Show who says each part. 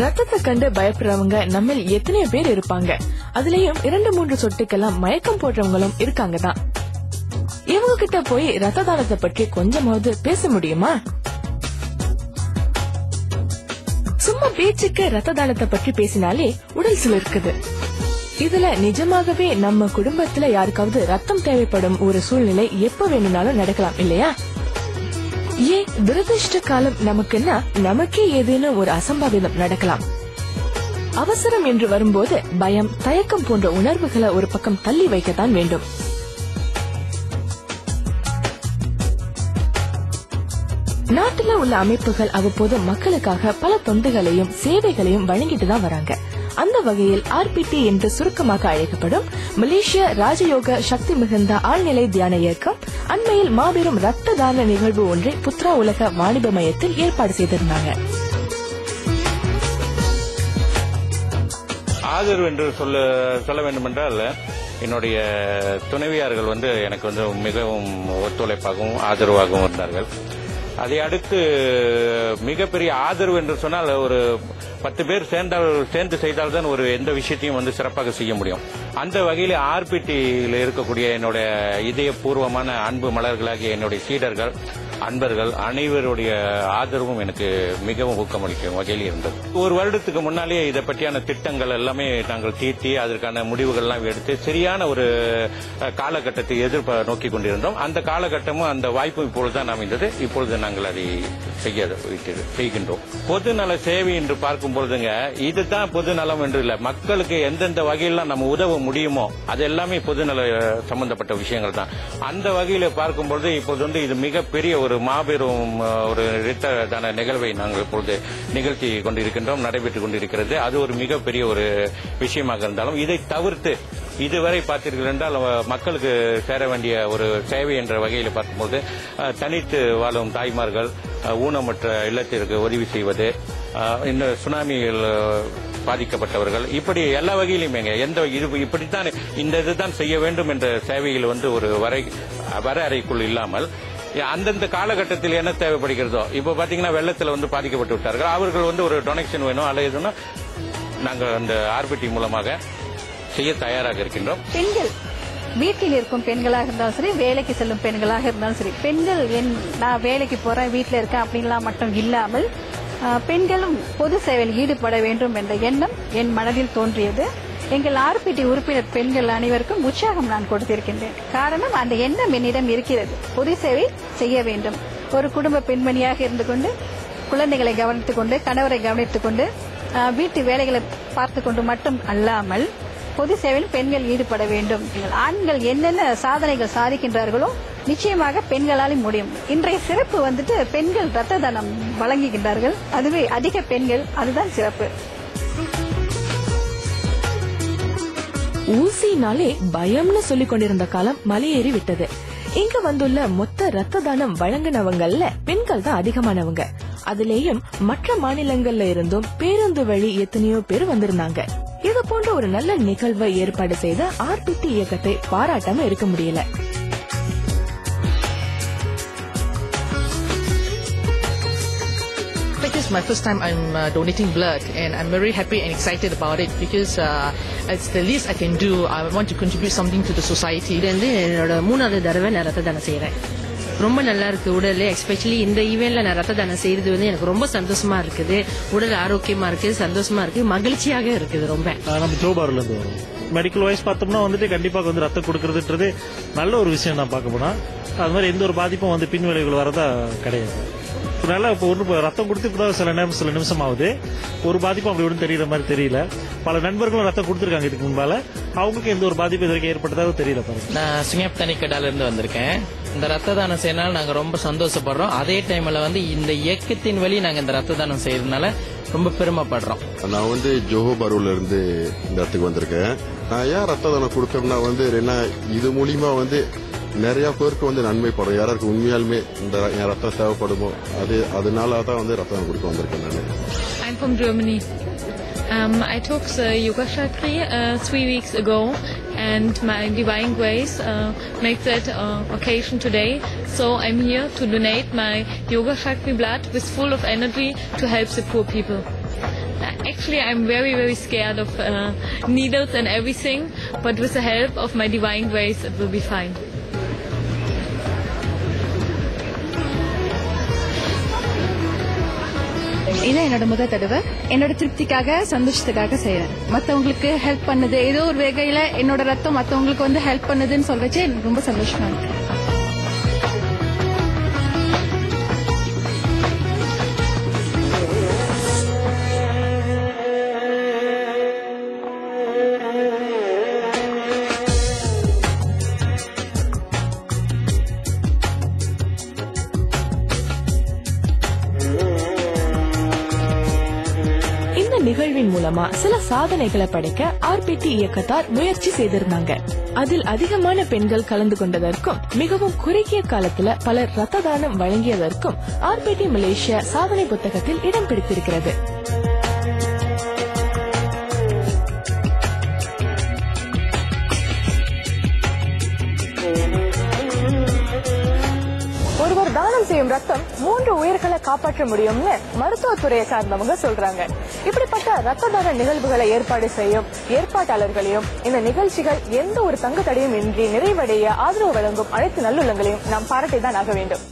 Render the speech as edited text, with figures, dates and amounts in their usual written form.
Speaker 1: ரத்தத்தை கண்டு பயப்படுறவங்க நம்ம எத்தனை பேர் இருப்பாங்க. அதுலயும் 2-3 சொட்டுக்கெல்லாம் மயக்கம் போடுறவங்களும் இருக்காங்க தான். இவங்க கிட்ட போய் ரத்த தானத்தை பற்றி கொஞ்சமாவது பேச முடியுமா? சும்மா பேச்சுக்கு ரத்த தானத்தை பற்றி பேசினாலே உடல் சிலிர்க்குது. இதுல நிஜமாகவே நம்ம குடும்பத்துல யாருக்காவது ரத்தம் தேவைப்படும் ஒரு சூழ்நிலை எப்ப வேணும்னாலும் நடக்கலாம் இல்லையா? ஏன் துரதிருஷ்ட காலம் நமக்குன்னா நமக்கே ஏதேனும் ஒரு அசம்பாவிதம் நடக்கலாம். அவசரம் என்று வரும்போது பயம், தயக்கம் போன்ற உணர்வுகளை ஒரு பக்கம் தள்ளி வைக்கத்தான் வேண்டும். நாட்டுல உள்ள அமைப்புகள் அவ்வப்போது மக்களுக்காக பல தொண்டுகளையும் சேவைகளையும் வழங்கிட்டு தான் வராங்க. அந்த வகையில் RPT என்று சுருக்கமாக அழைக்கப்படும் மலேசிய ராஜயோக சக்தி மிகுந்த ஆழ்நிலை தியான இயக்கம் அண்மையில் மாபெரும் ரத்த தான நிகழ்வு ஒன்றை புத்ரா உலக வாணிப மையத்தில் ஏற்பாடு செய்திருந்தாங்க.
Speaker 2: ஆதரவு என்று சொல்ல வேண்டுமென்றால் என்னுடைய துணைவியார்கள் எனக்கு மிகவும் ஒத்துழைப்பாகவும் ஆதரவாகவும் இருந்தார்கள். அதை அடுத்து மிகப்பெரிய ஆதரவு என்று சொன்னால் ஒரு 10 பேர் சேர்ந்து செய்தால்தான் ஒரு எந்த விஷயத்தையும் சிறப்பாக செய்ய முடியும். அந்த வகையில் RPTயில் இருக்கக்கூடிய என்னுடைய இதயபூர்வமான அன்பு மலர்களாகிய என்னுடைய சீடர்கள், அன்பர்கள் அனைவருடைய ஆதரவும் எனக்கு மிகவும் ஊக்கமளிக்கும் வகையில் இருந்தது. ஒரு வருடத்துக்கு முன்னாலே இதை பற்றியான திட்டங்கள் எல்லாமே நாங்கள் தீர்த்தி அதற்கான முடிவுகள் எல்லாம் எடுத்து சரியான ஒரு காலகட்டத்தை நோக்கி கொண்டிருந்தோம். அந்த காலகட்டமும் அந்த வாய்ப்பும் இப்பொழுதுதான் அமைந்தது. இப்பொழுது நாங்கள் அதை செய்கின்றோம். பொதுநல சேவை என்று பார்க்கும் பொழுதுங்க, இதுதான் பொதுநலம் என்று இல்லை. மக்களுக்கு எந்தெந்த வகையெல்லாம் நம்ம உதவ முடியுமோ அது எல்லாமே பொதுநல சம்பந்தப்பட்ட விஷயங்கள் தான். அந்த வகையில பார்க்கும் பொழுது இப்போது இது மிகப்பெரிய ஒரு மாபெரும் ஒரு இரத்த தான நிகழ்வை நாங்கள் இப்பொழுது நிகழ்ச்சி கொண்டிருக்கின்றோம், நடைபெற்றுக் கொண்டிருக்கிறது. அது ஒரு மிகப்பெரிய ஒரு விஷயமாக இருந்தாலும் இதை தவிர்த்து இதுவரை பார்த்தீர்கள் என்றால் மக்களுக்கு சேர வேண்டிய ஒரு சேவை என்ற வகையில் பார்க்கும்போது தனித்து வாழும் தாய்மார்கள், ஊனமற்ற இல்லத்திற்கு உதவி செய்வது, இந்த சுனாமியில் பாதிக்கப்பட்டவர்கள், இப்படி எல்லா வகையிலுமே இப்படித்தான் இந்த இதுதான் செய்ய வேண்டும் என்ற சேவையில் ஒரு வரையறைக்குள் இல்லாமல் அந்தந்த காலகட்டத்தில் என்ன தேவைப்படுகிறதோ, இப்ப பாத்தீங்கன்னா வெள்ளத்தில் பாதிக்கப்பட்டு விட்டார்கள், அவர்கள் ஒரு டொனேஷன் வேணும் அல்லதுன்னா நாங்கள் அந்த RPT மூலமாக செய்ய தயாராக இருக்கின்றோம்.
Speaker 3: பெண்கள் வீட்டில் இருக்கும் பெண்களாக இருந்தாலும் சரி, வேலைக்கு செல்லும் பெண்களாக இருந்தாலும் சரி, பெண்கள் நான் வேலைக்கு போறேன் வீட்டில் இருக்கேன் அப்படின்லாம் மட்டும் இல்லாமல் பெண்களும் பொது சேவையில் ஈடுபட வேண்டும் என்ற எண்ணம் என் மனதில் தோன்றியது. எங்கள் RPT உறுப்பினர் பெண்கள் அனைவருக்கும் உற்சாகம் நான் கொடுத்திருக்கின்றேன். காரணம், அந்த எண்ணம் என்னிடம் இருக்கிறது. பொது சேவை செய்ய வேண்டும். ஒரு குடும்ப பெண்மணியாக இருந்து கொண்டு குழந்தைகளை கவனித்துக் கொண்டு, கணவரை கவனித்துக் கொண்டு, வீட்டு வேலைகளை பார்த்து கொண்டு மட்டும் அல்லாமல் பொது சேவையில் பெண்கள் ஈடுபட வேண்டும். ஆண்கள் என்னென்ன சாதனைகள் சாதிக்கின்றார்களோ நிச்சயமாக பெண்களாலும் முடியும். இன்றைய சிறப்பு பெண்கள் ரத்த தானம் வழங்குகின்றார்கள். அதுவே அதிக பெண்கள், அதுதான் சிறப்பு.
Speaker 1: ஊசினாலே பயம்னு சொல்லிக் கொண்டிருந்த காலம் மலையேறி விட்டது. இங்க வந்துள்ள மொத்த ரத்த தானம் வழங்கினவங்கல்ல பெண்கள் தான் அதிகமானவங்க. அதுலேயும் மற்ற மாநிலங்கள்ல இருந்தும் பேருந்து வழி எத்தனையோ பேர் வந்திருந்தாங்க. இது போன்ற ஒரு நல்ல நிகழ்வை ஏற்பாடு செய்த RPT இயக்கத்தை பாராட்டாம இருக்க முடியல.
Speaker 4: This is my first time I'm donating blood, and I'm very happy and excited about it because it's the least I can do. I want to contribute something to the society. இது என்னோட 3வது தடவை நான் ரத்த தானம் செய்யறேன். ரொம்ப நல்லா இருக்கு உடல். எஸ்பெஷலி இந்த ஈவென்ட்ல நான் ரத்த தானம் செய்யறது எனக்கு ரொம்ப சந்தோஷமா இருக்குது. உடல் ஆரோக்கியமா இருக்கு, சந்தோஷமா இருக்கு, மகிழ்ச்சியாக இருக்குது. ரொம்ப
Speaker 5: நம்ம ஜோபார்ல இருந்து வரோம். மெடிக்கல் வைஸ் பார்த்தோம்னா கண்டிப்பாக ரத்தம் கொடுக்கறதுன்றது நல்ல ஒரு விஷயம் தான் பார்க்க போனா. அது மாதிரி எந்த ஒரு பாதிப்பும் பின்விளைவுகள் வரதா கிடையாது. நல்லா இப்போ ரத்தம் கொடுத்து இப்பதான் சில நிமிஷம் ஆகுது. ஒரு பாதிப்பும் அப்படி ஒன்றும் தெரியற மாதிரி தெரியல. பல நண்பர்களும் ரத்தம் கொடுத்துருக்காங்க இதுக்கு முன்பால. அவங்களுக்கு எந்த ஒரு பாதிப்பு இதற்கு ஏற்பட்டதாக தெரியல. பாருங்க,
Speaker 6: நான் சுங்கப்தனிக்கடால இருந்து வந்திருக்கேன். இந்த ரத்த தானம் செய்யறதுனால நாங்க ரொம்ப சந்தோஷப்படுறோம். அதே டைம்ல இந்த இயக்கத்தின் வழி நாங்க இந்த ரத்த தானம் செய்யறதுனால ரொம்ப பெருமைப்படுறோம்.
Speaker 7: நான் ஜோஹோ பரூல இருந்து இந்த இடத்துக்கு வந்திருக்கேன். நான் ஏன் ரத்த தானம் கொடுக்கறேன்னா இது மூலியமா நிறைய பேருக்கு நன்மைப்படும். யாராருக்கு உண்மையாலுமே இந்த ரத்தம் தேவைப்படுமோ அதனால தான் ரத்தம் கொடுக்க வந்திருக்கேன் நான்.
Speaker 8: I'm from Germany. I took the Yoga Chakri 3 weeks ago, and my divine grace makes that occasion today. So I'm here to donate my Yoga Chakri blood with full of energy to help the poor people. Actually, I'm very, very scared of needles and everything, but with the help of my Divine Grace, it will be fine.
Speaker 3: இதான் என்னோட முதல் தடவை. என்னோட திருப்திக்காக, சந்தோஷத்துக்காக செய்யறேன். மத்தவங்களுக்கு help பண்ணுது, ஏதோ ஒரு வகையில என்னோட ரத்தம் மத்தவங்களுக்கு வந்து ஹெல்ப் பண்ணுதுன்னு சொல்றச்சே எனக்கு ரொம்ப சந்தோஷமா இருக்கு.
Speaker 1: நிகழ்வின் மூலமா சில சாதனைகளை படைக்க ஆர்பிடி இயக்கத்தார் முயற்சி செய்திருந்தாங்க. அதில் அதிகமான பெண்கள் கலந்து கொண்டதற்கும் மிகவும் குறுகிய காலத்துல பலர் ரத்த தானம் வழங்கியதற்கும் ஆர்பிடி மலேசியா சாதனை புத்தகத்தில் இடம் பிடித்திருக்கிறது. ஒருவர் தானம் செய்யும் ரத்தம் 3 உயிர்களை காப்பாற்ற முடியும்னு மருத்துவத்துறையை சார்ந்தவங்க சொல்றாங்க. இப்படிப்பட்ட ரத்த தான நிகழ்வுகளை ஏற்பாடு செய்யும் ஏற்பாட்டாளர்களையும் இந்த நிகழ்ச்சிகள் எந்த ஒரு தங்கு தடையும் இன்றி நிறைவடைய ஆதரவு வழங்கும் அனைத்து நல்லுள்ளங்களையும் நாம் பாராட்டிதான் ஆக வேண்டும்.